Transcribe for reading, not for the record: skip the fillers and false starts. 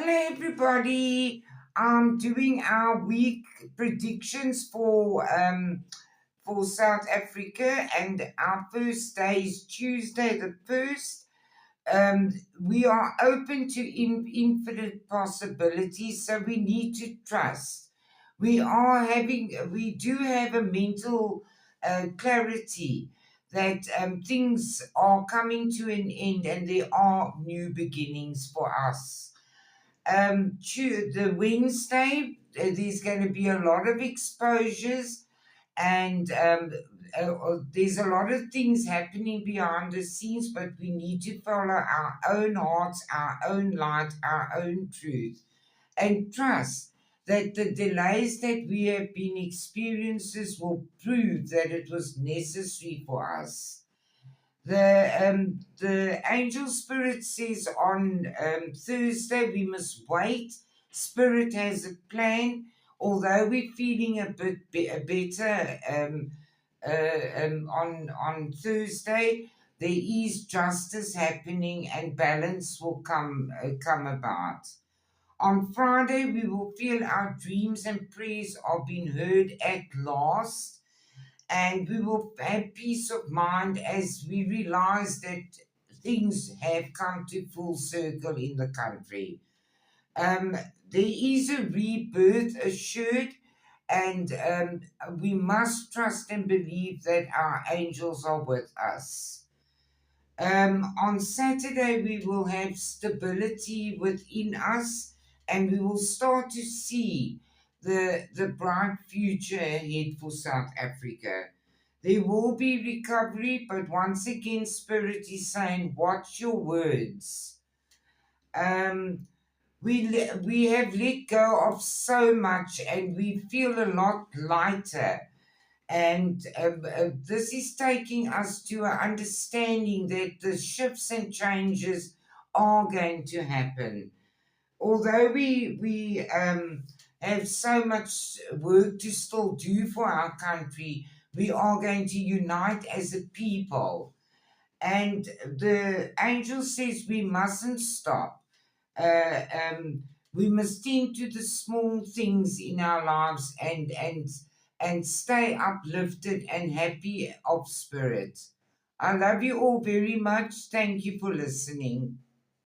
Hello, everybody. I'm doing our week predictions for South Africa, and our first day is Tuesday, the first. We are open to infinite possibilities, so we need to trust. We do have a mental clarity that things are coming to an end, and there are new beginnings for us. The Wednesday, there's going to be a lot of exposures, and there's a lot of things happening behind the scenes, but we need to follow our own hearts, our own light, our own truth, and trust that the delays that we have been experiences will prove that it was necessary for us. The angel spirit says on Thursday we must wait. Spirit has a plan. Although we're feeling a bit better on Thursday, there is justice happening and balance will come about. On Friday, we will feel our dreams and prayers are being heard at last, and we will have peace of mind as we realize that things have come to full circle in the country. Um, there is a rebirth assured, and we must trust and believe that our angels are with us. On Saturday, we will have stability within us, and we will start to see the bright future ahead for South Africa. There will be recovery, but once again, Spirit is saying, watch your words. Um, we have let go of so much, and we feel a lot lighter. And this is taking us to an understanding that the shifts and changes are going to happen. Although we have so much work to still do for our country, we are going to unite as a people. And the angel says we mustn't stop. Uh, um, we must tend to the small things in our lives and stay uplifted and happy of spirit. I love you all very much. Thank you for listening.